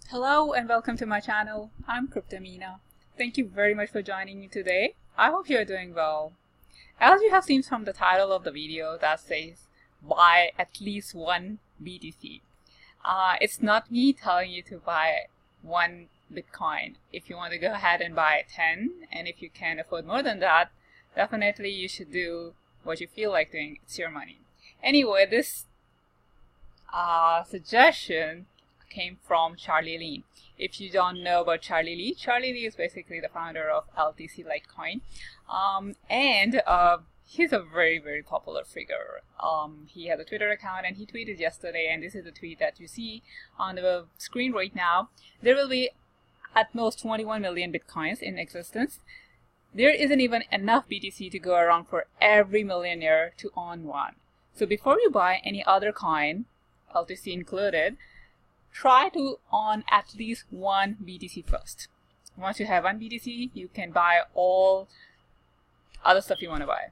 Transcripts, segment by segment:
Hello and welcome to my channel. I'm Meena. Thank you very much for joining me today. I hope you are doing well. As you have seen from the title of the video that says buy at least one BTC. It's not me telling you to buy one Bitcoin. If you want to go ahead and buy 10, and if you can afford more than that, definitely you should do what you feel like doing. It's your money. Anyway, this suggestion came from Charlie Lee. If you don't know about Charlie Lee is basically the founder of LTC LITECOIN, and he's a very popular figure. He has a Twitter account and he tweeted yesterday, and this is the tweet that you see on the screen right now. There will be at most 21 million Bitcoins in existence. There isn't even enough BTC to go around for every millionaire to own one. So before you buy any other coin, LTC included, try to own at least one BTC first. Once you have one BTC, you can buy all other stuff you want to buy.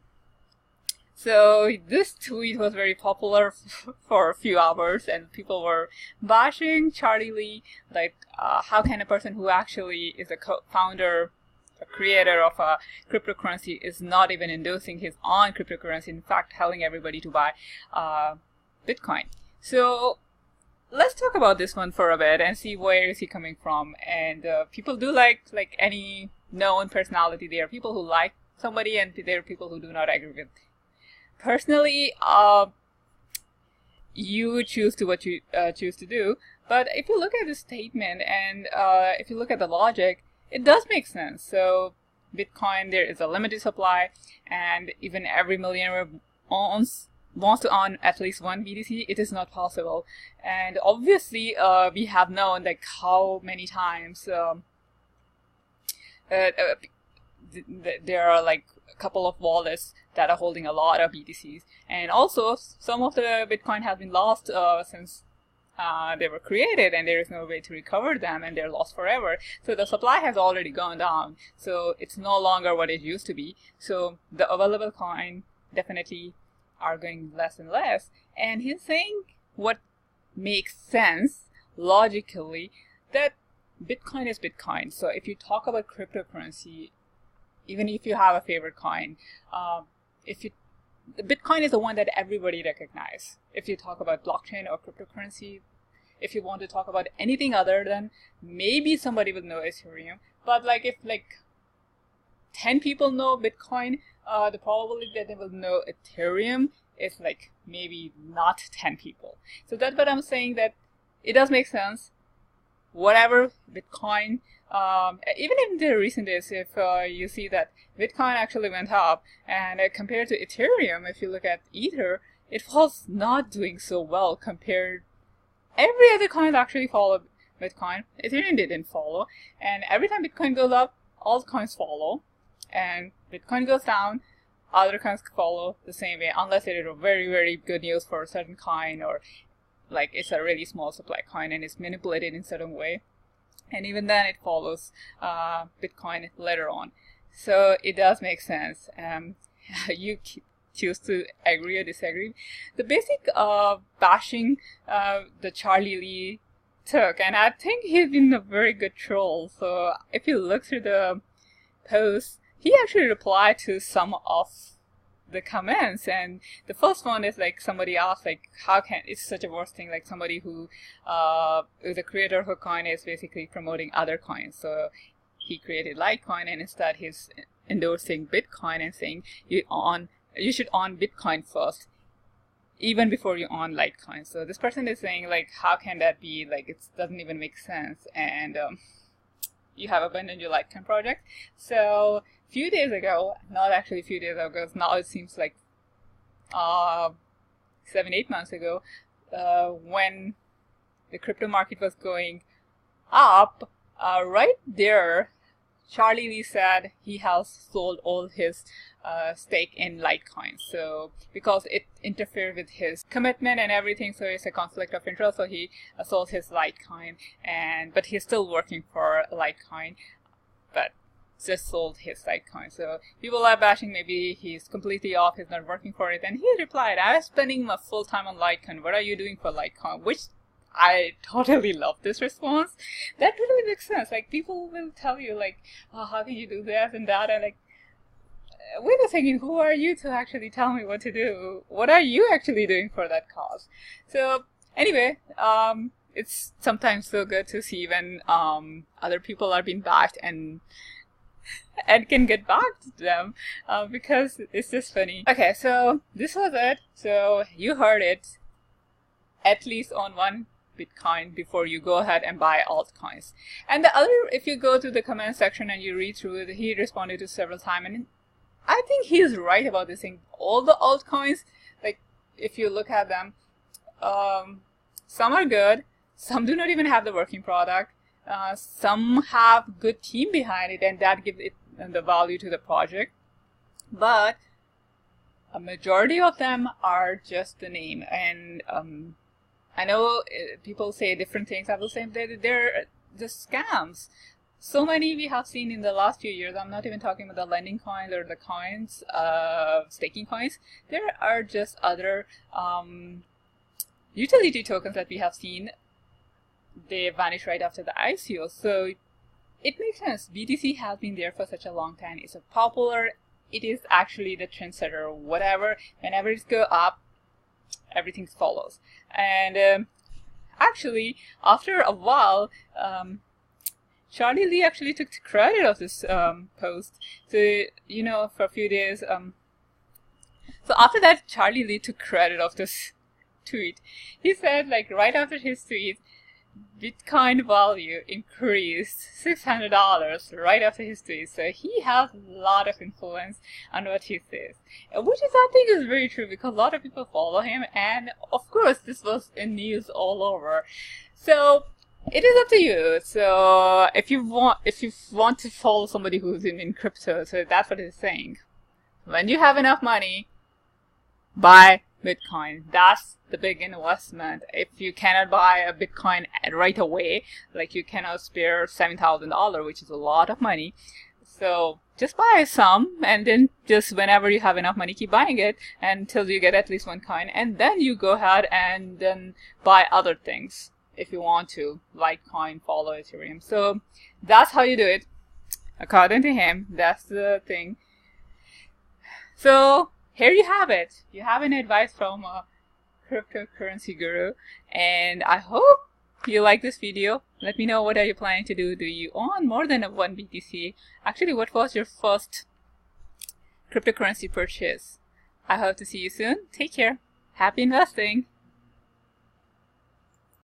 So this tweet was very popular for a few hours, and people were bashing Charlie Lee, like how can a person who actually is a founder, a creator of a cryptocurrency is not even endorsing his own cryptocurrency, in fact telling everybody to buy Bitcoin. So let's talk about this one for a bit and see where is he coming from. And people do like any known personality. There are people who like somebody and there are people who do not agree with. Personally, you choose to what you choose to do. But if you look at the statement and if you look at the logic, it does make sense. So Bitcoin, there is a limited supply, and even every millionaire wants to own at least one BTC. It is not possible. And obviously we have known like how many times there are like a couple of wallets that are holding a lot of BTCs, and also some of the Bitcoin have been lost since they were created, and there is no way to recover them, and they're lost forever. So the supply has already gone down, so it's no longer what it used to be. So the available coin definitely are going less and less. And he's saying what makes sense logically, that Bitcoin is Bitcoin. So if you talk about cryptocurrency, even if you have a favorite coin, the Bitcoin is the one that everybody recognizes. If you talk about blockchain or cryptocurrency, if you want to talk about anything other than, maybe somebody will know Ethereum, but like if 10 people know Bitcoin, the probability that they will know Ethereum is like maybe not 10 people. So that's what I'm saying, that it does make sense. Whatever Bitcoin, even in the recent days, if you see that Bitcoin actually went up, and compared to Ethereum, if you look at Ether, it was not doing so well compared. Every other coin actually followed Bitcoin. Ethereum didn't follow, and every time Bitcoin goes up, all the coins follow. And Bitcoin goes down, other coins follow the same way, unless it is a very good news for a certain coin, or like it's a really small supply coin and it's manipulated in a certain way, and even then it follows Bitcoin later on. So it does make sense. You choose to agree or disagree. The basic bashing the Charlie Lee took, and I think he's been a very good troll. So if you look through the posts, he actually replied to some of the comments, and the first one is like somebody asked like, how can, it's such a worst thing, like somebody who is a creator of a coin is basically promoting other coins. So he created Litecoin, and instead he's endorsing Bitcoin and saying you should own Bitcoin first, even before you own Litecoin. So this person is saying like, how can that be? Like, it doesn't even make sense. And you have abandoned your Litecoin project. So few days ago, not actually a few days ago, because now it seems like 7-8 months ago, when the crypto market was going up, right there, Charlie Lee said he has sold all his stake in Litecoin. So because it interfered with his commitment and everything, so it's a conflict of interest. So he sold his Litecoin, but he's still working for Litecoin, but just sold his Litecoin. So people are bashing maybe he's completely off, he's not working for it. And he replied, I was spending my full time on Litecoin. What are you doing for Litecoin? Which I totally love this response. That really makes sense. Like, people will tell you, like, oh, how can you do this and that? And like, wait a second, who are you to actually tell me what to do? What are you actually doing for that cause? So anyway, it's sometimes so good to see when other people are being backed and can get back to them, because it's just funny. Okay, so this was it. So you heard it. At least own one Bitcoin before you go ahead and buy altcoins. And the other, if you go to the comment section and you read through it, he responded to several times, and I think he's right about this thing. All the altcoins, like, if you look at them, some are good, some do not even have the working product, some have good team behind it, and that gives it the value to the project, but a majority of them are just the name. And I know people say different things. I will say they're just scams. So many we have seen in the last few years. I'm not even talking about the lending coins or the coins, staking coins. There are just other utility tokens that we have seen. They vanish right after the ICO. So it makes sense. BTC has been there for such a long time. It's a popular. It is actually the trendsetter or whatever. Whenever it goes up, everything follows. And actually, after a while, Charlie Lee actually took credit of this post. So, you know, for a few days. So after that, Charlie Lee took credit of this tweet. He said, like, right after his tweet, Bitcoin value increased $600 right after his tweet. So he has a lot of influence on what he says, which is, I think, is very true, because a lot of people follow him, and of course this was in news all over. So it is up to you. So if you want to follow somebody who's in crypto, so that's what it's saying. When you have enough money, buy Bitcoin. That's the big investment. If you cannot buy a Bitcoin right away, like you cannot spare $7,000, which is a lot of money, so just buy some, and then just whenever you have enough money, keep buying it until you get at least one coin, and then you go ahead and then buy other things if you want to, Litecoin, follow Ethereum. So that's how you do it, according to him. That's the thing. So here you have it. You have an advice from a cryptocurrency guru, and I hope you like this video. Let me know, what are you planning to do? Do you own more than one BTC? Actually, what was your first cryptocurrency purchase? I hope to see you soon. Take care. Happy investing.